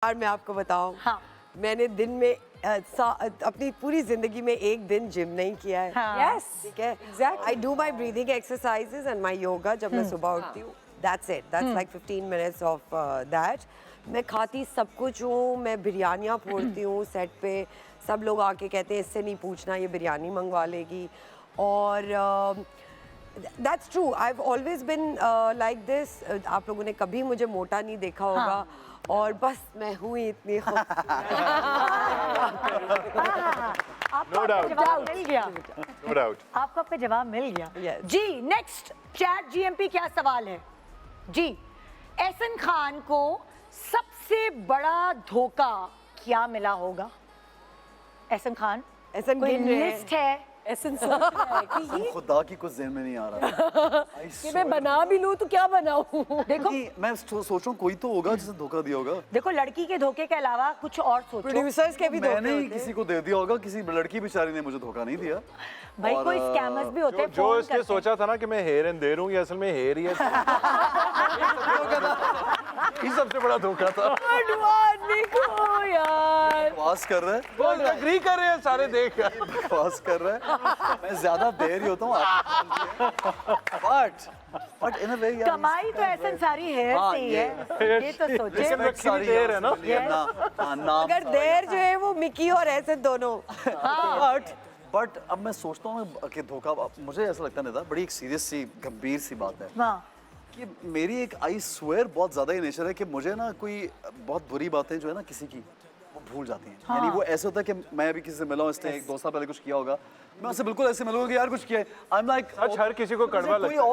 यार मैं आपको बताऊं, हाँ। मैंने दिन में अपनी पूरी जिंदगी में एक दिन जिम नहीं किया है। हाँ। Yes, ठीक है, exactly. I do my breathing exercises and my yoga जब मैं सुबह उठती हूँ। That's it, that's like 15 minutes of that. मैं खाती सब कुछ हूँ, मैं बिरयानियाँ फोड़ती हूँ सेट पे। सब लोग आके कहते हैं इससे नहीं पूछना, ये बिरयानी मंगवा लेगी। और that's true, I have always been like this. आप लोगों ने कभी मुझे मोटा नहीं देखा होगा। और बस मैं हूँ ही इतनी आपको doubt. जवाब मिल गया। No doubt. आपको आपका जवाब मिल गया। Yes. जी, नेक्स्ट चैट जीएमपी क्या सवाल है? जी, एहसन खान को सबसे बड़ा धोखा क्या मिला होगा? एहसन खान, एहसन कोई गिन रहे हैं। लिस्ट है? ऐसा सोच रहा है कि ये खुदा की कुछ ज़हन में नहीं आ रहा। कि मैं बना भी लूं तो क्या बनाऊं? देखो मैं सोच रहा हूँ कोई तो होगा जिसे धोखा दिया होगा। देखो, लड़की के धोखे के अलावा कुछ और सोचो। प्रोड्यूसर्स के भी धोखे मैंने ही होते हैं। किसी को दे दिया होगा, किसी लड़की बेचारी ने मुझे धोखा नहीं दिया। भाई और, कोई स्कैमर्स भी होते हैं, जो फोन इसने करते हैं। सोचा था ना कि मैं हेयर एंड दे रहा हूँ, ये असल में हेयर ही है। ये सबसे बड़ा धोखा था। देखो यार, बकवास कर रहा है, वो एग्री कर रहे हैं सारे देख कर। बकवास कर रहा है। मैं ज्यादा देर ही होता हूँ बट इन अ वे यार कमाई तो एहसन सारी हेयर हाँ, से ही है, ये तो सोचे। लेकिन रखी भी देर है ना। नाम अगर देर जो है वो मिकी और ऐसे दोनों। बट अब मैं सोचता हूँ कि धोखा, मुझे ऐसा लगता नहीं था, बड़ी एक सीरियस सी गंभीर सी बात है हाँ, कि मेरी एक आई स्वेयर बहुत ज्यादा ही नेचर है कि मुझे ना कोई बहुत बुरी बातें जो है ना किसी की वो भूल जाती हैं। यानी वो ऐसे होता है कि मैं अभी किसी से मिला हूँ, इसने एक 2 साल पहले कुछ किया होगा, मैं उससे बिल्कुल ऐसे मिलूंगा कि यार कुछ किया है। आई एम लाइक सच हर किसी को कड़वा कोई लगता है।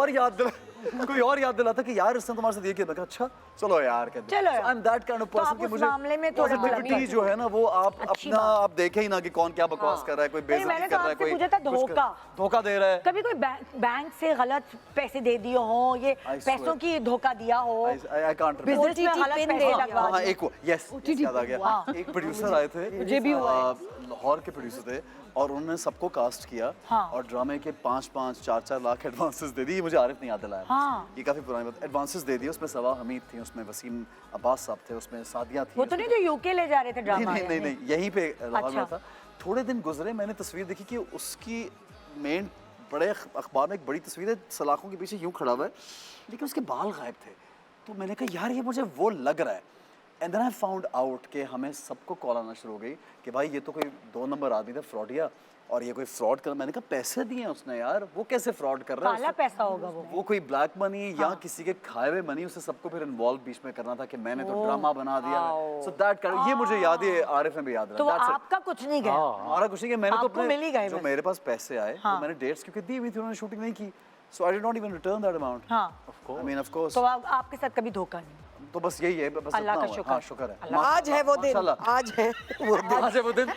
और याद दिलाता कि यार इसने तुम्हारे साथ ये किया। मैं कहा अच्छा चलो यार कहते चलो I am that kind of तो आप पर्सन कि उस मुझे मामले में थोड़ा पॉजिटिविटी अलग जो है ना वो आप अच्छी अपना बात। आप देखें ही ना कि कौन क्या बकवास कर रहा है, कोई नहीं, मैंने बेइज्जती तो कर रहा है, आपसे कोई पूछा था कुछ धोखा दे रहा है। कभी कोई बैंक से गलत पैसे दे दिए हो, ये I पैसों swear. की धोखा दिया हो, आई कांट कोर्ट में गलत पैसे लगवा हाँ दिए। एक यस याद आ गया। एक प्रोड्यूसर आए थे, मुझे भी हुआ लाहौर के प्रोड्यूसर थे और उन्होंने सबको कास्ट किया और ड्रामे के 5-5, 4-4 लाख एडवांसेस दे दी। ये मुझे आरिफ नहीं याद दिलाया, हाँ। ये काफी पुरानी बात। एडवांसेस दे दिए, उसमें सवा हमीद थी, उसमें वसीम अब्बास साहब थे, उसमें सादिया थी। वो तो नहीं जो यूके ले जा रहे थे ड्रामा नहीं यहीं पे लाहौर में अच्छा। था। थोड़े दिन गुजरे, मैंने तस्वीर देखी कि उसकी मेन बड़े अखबार में एक बड़ी तस्वीर है, सलाखों के पीछे यूं खड़ा हुआ है, लेकिन उसके बाल गायब थे। तो मैंने कहा यार ये मुझे वो लग रहा है। And then I found out कि हमें सबको कॉल आना शुरू हो गई कि भाई ये तो कोई 2 नंबर आदमी था, फ्रॉडिया, और ये कोई फ्रॉड कर। मैंने कहा पैसे दिए हैं उसने यार, वो कैसे फ्रॉड कर रहा है? काला पैसा होगा वो कोई ब्लैक मनी या किसी के खाए हुए मनी, उसे सबको फिर इन्वॉल्व बीच में करना था कि मैंने तो ड्रामा बना दिया। सो दैट ये मुझे याद है, आरिफ में भी याद तो रहा। आपका कुछ नहीं गया। हमारा कुछ नहीं कि मैंने तो आपको मिल ही गए जो बस। मेरे पास पैसे आए तो मैंने डेट्स क्योंकि दी हुई थी, उन्होंने शूटिंग नहीं की, so I did not even return that amount. हाँ, आई मीन ऑफ कोर्स। तो आपके साथ कभी धोखा नहीं? तो बस यही है, बस अल्लाह इतना का हुआ। शुक्र। हाँ शुक्र है। आज है वो दिन, माशाल्लाह। आज है वो दिन। आज है वो दिन,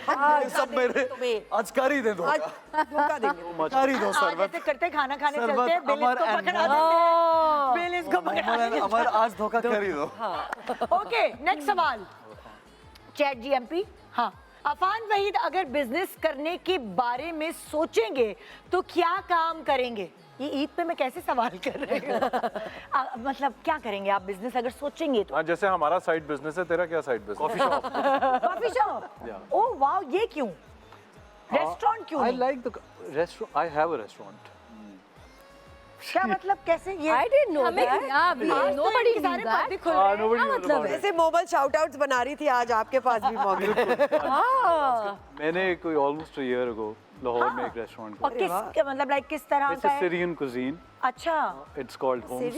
सब मेरे आज कर ही दे दो, आज धोखा देंगे। कर ही दो आज सरबत। ऐसे करते खाना खाने सरबत, चलते हैं, बिल अमर इसको and पकड़ा देते हैं, बिल इसको पकड़ा अमर देते अमर आज धोखा कर ही दो। हैं। ओके, नेक्स्ट सवाल चैट जीएमपी। हाँ, अफान वहीद अगर बिजनेस करने के बारे में सोचेंगे तो क्या काम करेंगे? ये ईद पे मैं कैसे सवाल कर रही हूँ? मतलब क्या करेंगे आप बिजनेस अगर सोचेंगे तो? हाँ, जैसे हमारा साइड बिजनेस है, तेरा क्या side business? Coffee shop. Coffee shop. Oh wow, ये क्यों? रेस्टोरेंट क्यों I नहीं? like the restaurant. I have a restaurant. क्या मतलब कैसे ये? I didn't know हमें that. yeah, आज तो nobody इनके knew सारे that. पर्दे खुल रहे हैं। nobody क्या knows मतलब about है? ऐसे मोबाइल शाउट आउट्स बना रही थी, आज आपके पास भी मौजूद है। हाँ, मैंने कोई almost a year ago Lahore में एक रेस्टोरेंट और किस मतलब लाइक किस तरह It's का a है? Syrian cuisine. अच्छा, It's called Homs.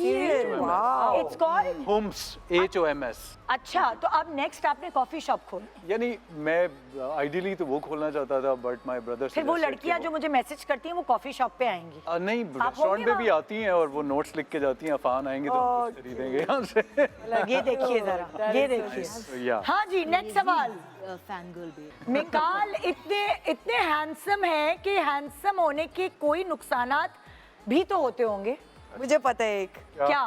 Wow. It's called Homs, HOMS. अच्छा, तो अब नेक्स्ट आपने कॉफी शॉप खोल, यानी मैं आइडियली तो वो खोलना चाहता था, बट माय ब्रदर फिर वो लड़कियां जो मुझे मैसेज करती हैं वो कॉफी शॉप पे आएंगी। नहीं, होंगे रेस्टोरेंट पे भी वहाँ? आती हैं और वो नोट्स लिख के जाती हैं, अफान आएंगे तो हम कुछ खरीदेंगे यहाँ से। ये देखिए जरा, ये देखिए। So, yeah. हाँ जी, नेक्स्ट सवाल। फैनगर्ल भी मिकाल इतने हैंडसम है कि हैंडसम होने के कोई नुकसानात भी तो होते होंगे। मुझे पता है एक। क्या?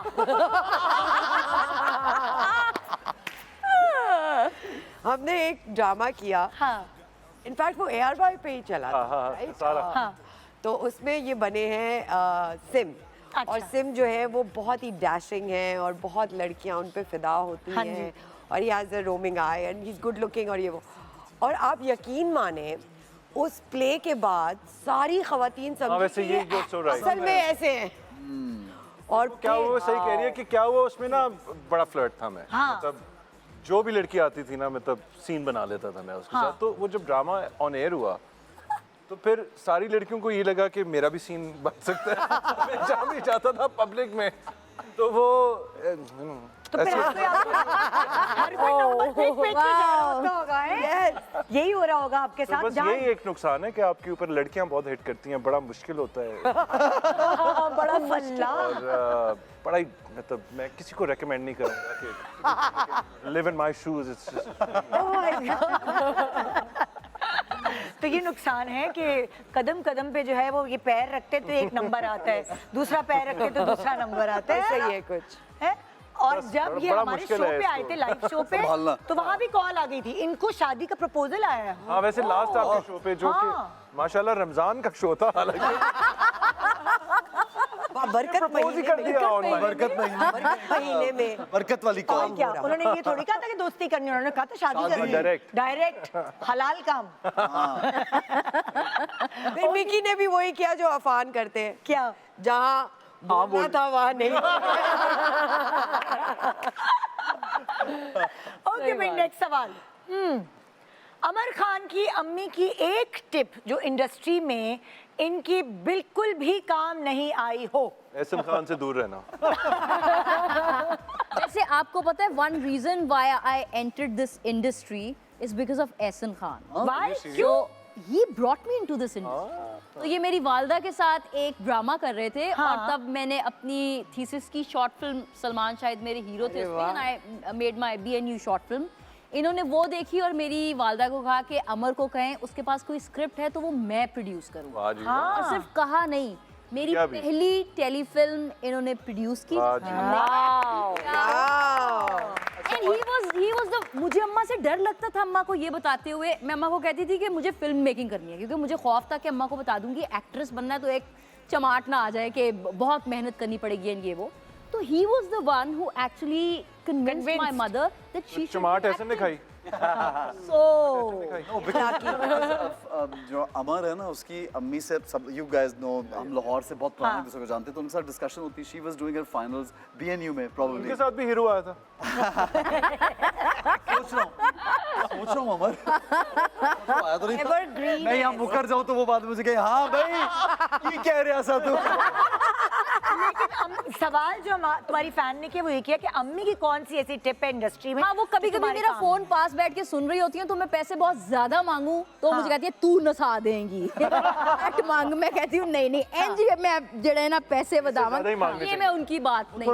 हमने एक ड्रामा किया, हाँ इनफैक्ट वो ARY पे ही चला था, हाँ, right? सारा। हाँ। तो उसमें ये बने हैं सिम। अच्छा। और सिम जो है वो बहुत ही डैशिंग है और बहुत लड़कियां उन पे फिदा होती हाँ जी। हैं और he has a roaming I and he is good looking और ये वो, और आप यकीन माने उस प्ले के बाद सारी खवातीन हाँ, वैसे ये you're so right. असल में ऐसे हैं। और क्या वो सही कह रही है कि क्या वो उसमें ना बड़ा फ्लर्ट था मैं, हाँ। मतलब जो भी लड़की आती थी ना मतलब सीन बना लेता था मैं उसके साथ। तो वो जब ड्रामा ऑन एयर हुआ तो फिर सारी लड़कियों को ये लगा कि मेरा भी सीन बन सकता है। मैं जहाँ भी जाता था पब्लिक में तो वो तो फिर हर कोई नंबर पे जा रहा होगा, हैं? यही हो रहा होगा आपके तो साथ। बस जहाँ यही एक नुकसान है कि आपके ऊपर लड़कियां बहुत हिट करती हैं, बड़ा मुश्किल होता है। बड़ा मसला। और बड़ा ही मतलब मैं किसी को रेकमेंड नहीं करूंगा कि लिव इन माय शूज। तो ये नुकसान है कि कदम कदम पे जो है वो ये पैर रखते तो एक नंबर आता है, दूसरा पैर रखते तो दूसरा नंबर आता है। सही है कुछ है? और बस जब ये बड़ा हमारे शो मुश्किल है पे आए इसको। थे, लाइव शो पे, संभालना। तो वहाँ भी कॉल आ गई थी, इनको शादी का प्रपोजल आया है। हाँ वैसे लास्ट आपके शो पे जो कि हाँ। माशाल्लाह रमजान का शो था, हालांकि बरकत प्रपोज ही कर दिया ऑनलाइन। बरकत महीने में बरकत वाली और कॉल। क्या उन्होंने ये थोड़ी कहा था कि दोस्ती करनी, उन्होंने कहा था शादी करनी। direct। डायरेक्ट हलाल काम। फिर मिकी ने भी वही किया जो अफान करते हैं, क्या? जहाँ बोलना था वहाँ नहीं। ओके भाई, नेक्स्ट सवाल। अमर खान की अम्मी की एक टिप जो इंडस्ट्री में इनकी बिल्कुल भी काम नहीं आई हो। एहसन खान से दूर रहना। वैसे आपको पता है one reason why I entered this industry is because of Ahsan Khan. Why? क्यों? He brought me into this industry. तो ये मेरी वालदा के साथ एक ड्रामा कर रहे थे हाँ। और तब मैंने अपनी थीसिस की शॉर्ट फिल्म, सलमान शायद मेरे हीरो थे उसमें, and I made my BNU short film. इन्होंने वो देखी और मेरी वालदा को कहा कि अमर को कहें उसके पास कोई स्क्रिप्ट है तो वो मैं प्रोड्यूस करूँ। वाह जी, हाँ। और सिर्फ कहा नहीं, मेरी क्या भी? पहली टेलीफिल्म इन्होंने प्रोड्यूस की। वाह जी। And he was the, मुझे अम्मा से डर लगता था अम्मा को ये बताते हुए। मैं अम्मा को कहती थी कि मुझे फिल्म मेकिंग करनी है, क्योंकि मुझे खौफ था कि अम्मा को बता दूंगी एक्ट्रेस बनना है तो एक चमाट ना आ जाए कि बहुत मेहनत करनी पड़ेगी एंड ये वो। तो he was the one who actually convinced my mother that she should चमाट do ऐसे नहीं acting. खाई। So जो अमर है ना उसकी अम्मी से सब यू गाइस नो, हम लाहौर से बहुत पुराने दूसरे को जानते हैं, तो उनके साथ डिस्कशन होती है। She was doing her finals BNU में प्रोबब्ली। उनके साथ भी हीरो आया था। सोच रहा हूँ अमर आया तो नहीं। मैं यहाँ मुकर जाऊँ तो वो बात मुझे कहे हाँ भाई ये कह रहा सा तू। सवाल जो तुम्हारी फैन ने किया वो ये किया कि अम्मी की कौन सी ऐसी टिप है इंडस्ट्री में। हाँ, वो कभी कभी मेरा फोन पास बैठ के सुन रही होती है तो मैं पैसे बहुत ज्यादा मांगू तो मुझे कहती है तू नसा देंगी। घट मांग, मैं कहती हूँ नहीं नहीं, इंज मैं जड़े ना पैसे ज्यादा ही बदावन, मांगने ये चाहिए। मैं उनकी बात नहीं।